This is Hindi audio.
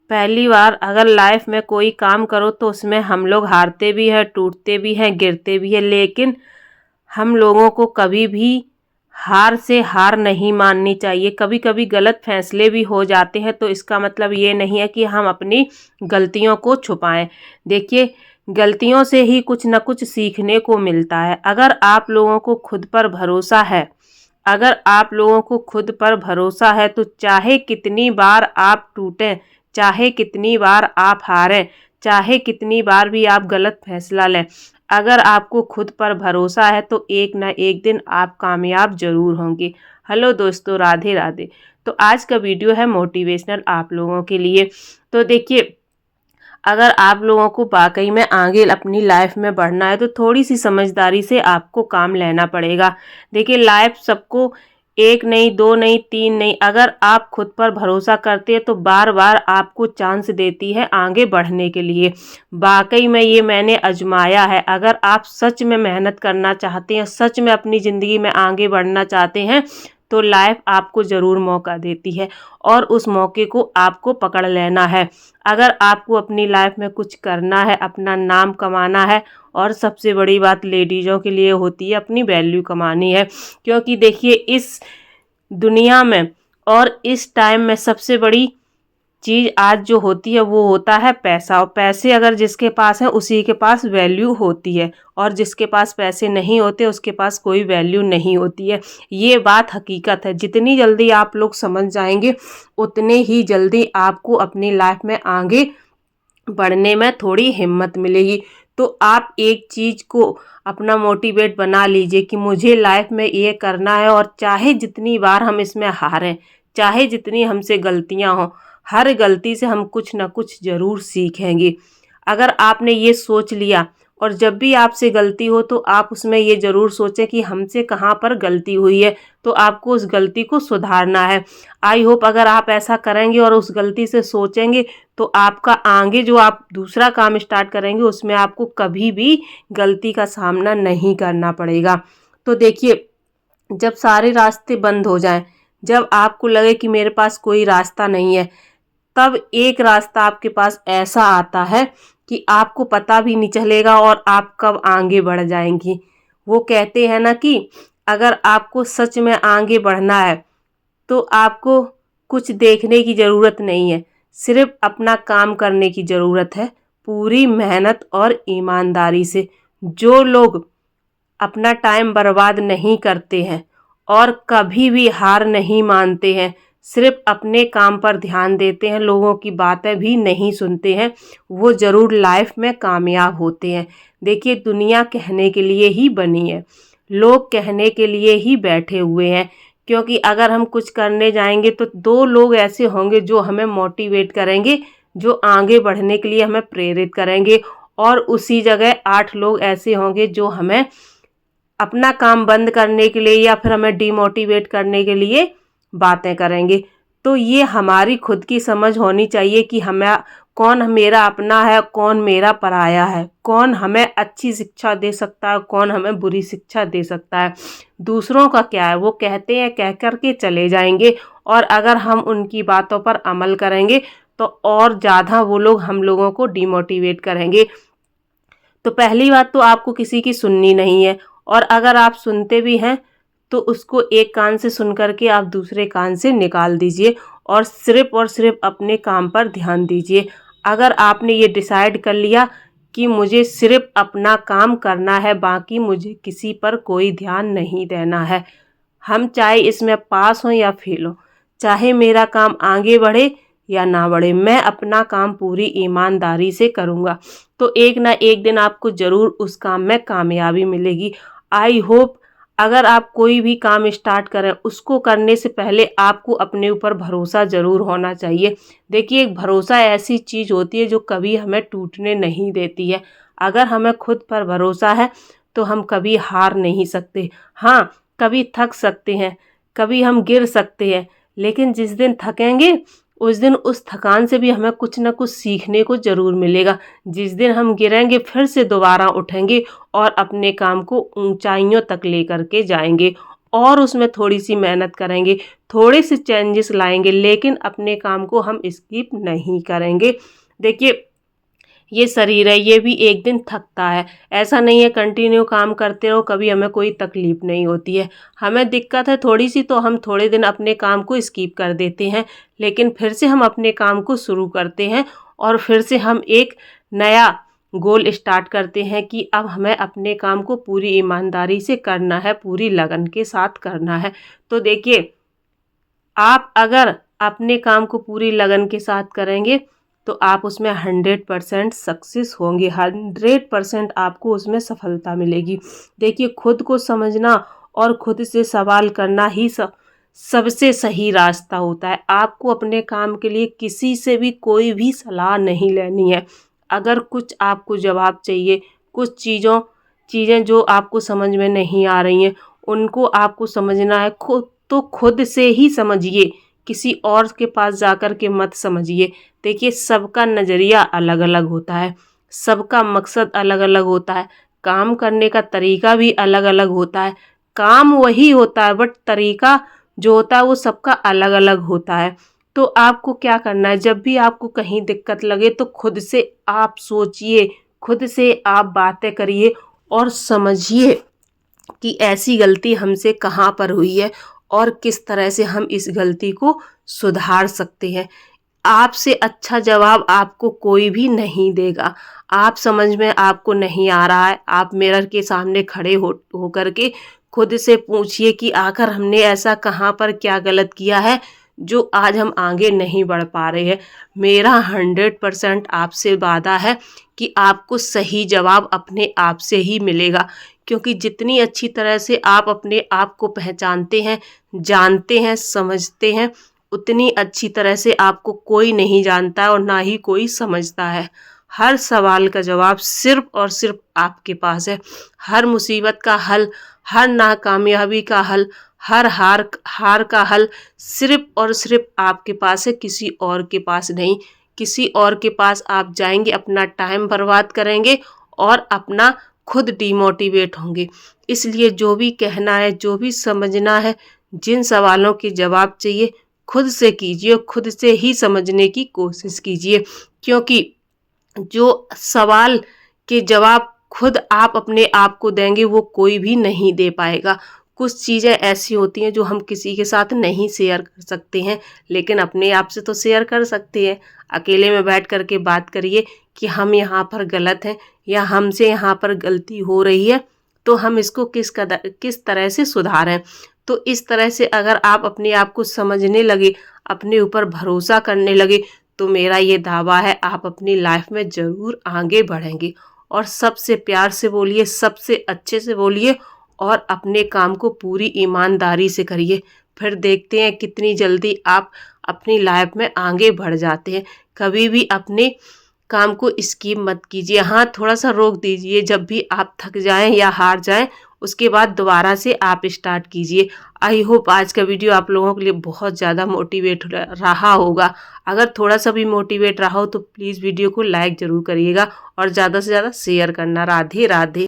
पहली बार अगर लाइफ में कोई काम करो तो उसमें हम लोग हारते भी हैं, टूटते भी हैं, गिरते भी हैं, लेकिन हम लोगों को कभी भी हार से हार नहीं माननी चाहिए। कभी कभी गलत फैसले भी हो जाते हैं, तो इसका मतलब ये नहीं है कि हम अपनी गलतियों को छुपाएं। देखिए, गलतियों से ही कुछ न कुछ सीखने को मिलता है। अगर आप लोगों को खुद पर भरोसा है, अगर आप लोगों को खुद पर भरोसा है, तो चाहे कितनी बार आप टूटें, चाहे कितनी बार आप हारें, चाहे कितनी बार भी आप गलत फैसला लें, अगर आपको खुद पर भरोसा है तो एक ना एक दिन आप कामयाब जरूर होंगे। हेलो दोस्तों, राधे राधे। तो आज का वीडियो है मोटिवेशनल आप लोगों के लिए। तो देखिए, अगर आप लोगों को वाकई में आगे अपनी लाइफ में बढ़ना है तो थोड़ी सी समझदारी से आपको काम लेना पड़ेगा। देखिए, लाइफ सबको एक नहीं, दो नहीं, तीन नहीं, अगर आप खुद पर भरोसा करते हैं तो बार बार आपको चांस देती है आगे बढ़ने के लिए। वाकई में ये मैंने आजमाया है। अगर आप सच में मेहनत करना चाहते हैं, सच में अपनी ज़िंदगी में आगे बढ़ना चाहते हैं, तो लाइफ आपको ज़रूर मौका देती है और उस मौके को आपको पकड़ लेना है। अगर आपको अपनी लाइफ में कुछ करना है, अपना नाम कमाना है, और सबसे बड़ी बात लेडीज़ों के लिए होती है अपनी वैल्यू कमानी है। क्योंकि देखिए, इस दुनिया में और इस टाइम में सबसे बड़ी चीज़ आज जो होती है वो होता है पैसा। और पैसे अगर जिसके पास है उसी के पास वैल्यू होती है, और जिसके पास पैसे नहीं होते उसके पास कोई वैल्यू नहीं होती है। ये बात हकीकत है। जितनी जल्दी आप लोग समझ जाएंगे उतने ही जल्दी आपको अपनी लाइफ में आगे बढ़ने में थोड़ी हिम्मत मिलेगी। तो आप एक चीज़ को अपना मोटिवेट बना लीजिए कि मुझे लाइफ में ये करना है, और चाहे जितनी बार हम इसमें हारें, चाहे जितनी हमसे गलतियां हों, हर गलती से हम कुछ ना कुछ ज़रूर सीखेंगे। अगर आपने ये सोच लिया, और जब भी आपसे गलती हो तो आप उसमें ये ज़रूर सोचें कि हमसे कहाँ पर गलती हुई है, तो आपको उस गलती को सुधारना है। आई होप अगर आप ऐसा करेंगे और उस गलती से सोचेंगे तो आपका आगे जो आप दूसरा काम स्टार्ट करेंगे उसमें आपको कभी भी गलती का सामना नहीं करना पड़ेगा। तो देखिए, जब सारे रास्ते बंद हो जाएं, जब आपको लगे कि मेरे पास कोई रास्ता नहीं है, तब एक रास्ता आपके पास ऐसा आता है कि आपको पता भी नहीं चलेगा और आप कब आगे बढ़ जाएंगी। वो कहते हैं ना कि अगर आपको सच में आगे बढ़ना है तो आपको कुछ देखने की ज़रूरत नहीं है, सिर्फ अपना काम करने की ज़रूरत है, पूरी मेहनत और ईमानदारी से। जो लोग अपना टाइम बर्बाद नहीं करते हैं और कभी भी हार नहीं मानते हैं, सिर्फ अपने काम पर ध्यान देते हैं, लोगों की बातें भी नहीं सुनते हैं, वो ज़रूर लाइफ में कामयाब होते हैं। देखिए, दुनिया कहने के लिए ही बनी है, लोग कहने के लिए ही बैठे हुए हैं। क्योंकि अगर हम कुछ करने जाएंगे तो दो लोग ऐसे होंगे जो हमें मोटिवेट करेंगे, जो आगे बढ़ने के लिए हमें प्रेरित करेंगे, और उसी जगह 8 लोग ऐसे होंगे जो हमें अपना काम बंद करने के लिए या फिर हमें डिमोटिवेट करने के लिए बातें करेंगे। तो ये हमारी खुद की समझ होनी चाहिए कि हमें कौन मेरा अपना है, कौन मेरा पराया है, कौन हमें अच्छी शिक्षा दे सकता है, कौन हमें बुरी शिक्षा दे सकता है। दूसरों का क्या है, वो कहते हैं कह कर के चले जाएंगे, और अगर हम उनकी बातों पर अमल करेंगे तो और ज़्यादा वो लोग हम लोगों को डिमोटिवेट करेंगे। तो पहली बात तो आपको किसी की सुननी नहीं है, और अगर आप सुनते भी हैं तो उसको एक कान से सुन करके आप दूसरे कान से निकाल दीजिए, और सिर्फ अपने काम पर ध्यान दीजिए। अगर आपने ये डिसाइड कर लिया कि मुझे सिर्फ अपना काम करना है, बाकी मुझे किसी पर कोई ध्यान नहीं देना है, हम चाहे इसमें पास हों या फेल हो, चाहे मेरा काम आगे बढ़े या ना बढ़े, मैं अपना काम पूरी ईमानदारी से करूँगा, तो एक ना एक दिन आपको ज़रूर उस काम में कामयाबी मिलेगी। आई होप अगर आप कोई भी काम स्टार्ट करें, उसको करने से पहले आपको अपने ऊपर भरोसा ज़रूर होना चाहिए। देखिए, एक भरोसा ऐसी चीज़ होती है जो कभी हमें टूटने नहीं देती है। अगर हमें खुद पर भरोसा है तो हम कभी हार नहीं सकते। हाँ, कभी थक सकते हैं, कभी हम गिर सकते हैं, लेकिन जिस दिन थकेंगे उस दिन उस थकान से भी हमें कुछ ना कुछ सीखने को ज़रूर मिलेगा। जिस दिन हम गिरेंगे फिर से दोबारा उठेंगे और अपने काम को ऊंचाइयों तक लेकर के जाएंगे। और उसमें थोड़ी सी मेहनत करेंगे, थोड़े से चेंजेस लाएंगे, लेकिन अपने काम को हम स्किप नहीं करेंगे। देखिए, ये शरीर है, ये भी एक दिन थकता है। ऐसा नहीं है कंटिन्यू काम करते रहो कभी हमें कोई तकलीफ नहीं होती है। हमें दिक्कत है थोड़ी सी तो हम थोड़े दिन अपने काम को स्किप कर देते हैं, लेकिन फिर से हम अपने काम को शुरू करते हैं और फिर से हम एक नया गोल स्टार्ट करते हैं कि अब हमें अपने काम को पूरी ईमानदारी से करना है, पूरी लगन के साथ करना है। तो देखिए, आप अगर अपने काम को पूरी लगन के साथ करेंगे तो आप उसमें 100% सक्सेस होंगे, 100% आपको उसमें सफलता मिलेगी। देखिए, खुद को समझना और खुद से सवाल करना ही सबसे सही रास्ता होता है। आपको अपने काम के लिए किसी से भी कोई भी सलाह नहीं लेनी है। अगर कुछ आपको जवाब चाहिए, कुछ चीज़ें जो आपको समझ में नहीं आ रही हैं, उनको आपको समझना है खुद से ही समझिए, किसी और के पास जाकर के मत समझिए। देखिए, सबका नज़रिया अलग अलग होता है, सबका मकसद अलग अलग होता है, काम करने का तरीका भी अलग अलग होता है। काम वही होता है बट तरीका जो होता है वो सबका अलग अलग होता है। तो आपको क्या करना है, जब भी आपको कहीं दिक्कत लगे तो खुद से आप सोचिए, खुद से आप बातें करिए और समझिए कि ऐसी गलती हमसे कहाँ पर हुई है और किस तरह से हम इस गलती को सुधार सकते हैं। आपसे अच्छा जवाब आपको कोई भी नहीं देगा। आप समझ में आपको नहीं आ रहा है, आप मिरर के सामने खड़े हो करके खुद से पूछिए कि आखिर हमने ऐसा कहाँ पर क्या गलत किया है जो आज हम आगे नहीं बढ़ पा रहे हैं। मेरा 100% आपसे वादा है कि आपको सही जवाब अपने आप से ही मिलेगा, क्योंकि जितनी अच्छी तरह से आप अपने आप को पहचानते हैं, जानते हैं, समझते हैं, उतनी अच्छी तरह से आपको कोई नहीं जानता है और ना ही कोई समझता है। हर सवाल का जवाब सिर्फ और सिर्फ आपके पास है। हर मुसीबत का हल, हर नाकामयाबी का हल, हर हार का हल सिर्फ और सिर्फ आपके पास है, किसी और के पास नहीं। किसी और के पास आप जाएंगे, अपना टाइम बर्बाद करेंगे और अपना खुद डिमोटिवेट होंगे। इसलिए जो भी कहना है, जो भी समझना है, जिन सवालों के जवाब चाहिए, खुद से कीजिए, खुद से ही समझने की कोशिश कीजिए, क्योंकि जो सवाल के जवाब खुद आप अपने आप को देंगे वो कोई भी नहीं दे पाएगा। कुछ चीज़ें ऐसी होती हैं जो हम किसी के साथ नहीं शेयर कर सकते हैं, लेकिन अपने आप से तो शेयर कर सकते हैं। अकेले में बैठ कर के बात करिए कि हम यहाँ पर गलत हैं या हमसे यहाँ पर गलती हो रही है, तो हम इसको किस तरह से सुधारें। तो इस तरह से अगर आप अपने आप को समझने लगे, अपने ऊपर भरोसा करने लगे, तो मेरा ये दावा है आप अपनी लाइफ में ज़रूर आगे बढ़ेंगे। और सबसे प्यार से बोलिए, सबसे अच्छे से बोलिए और अपने काम को पूरी ईमानदारी से करिए। फिर देखते हैं कितनी जल्दी आप अपनी लाइफ में आगे बढ़ जाते हैं। कभी भी अपने काम को स्किप मत कीजिए। हाँ, थोड़ा सा रोक दीजिए, जब भी आप थक जाएं या हार जाएं उसके बाद दोबारा से आप स्टार्ट कीजिए। आई होप आज का वीडियो आप लोगों के लिए बहुत ज़्यादा मोटिवेट रहा होगा। अगर थोड़ा सा भी मोटिवेट रहा हो तो प्लीज़ वीडियो को लाइक ज़रूर करिएगा और ज़्यादा से ज़्यादा शेयर करना। राधे राधे।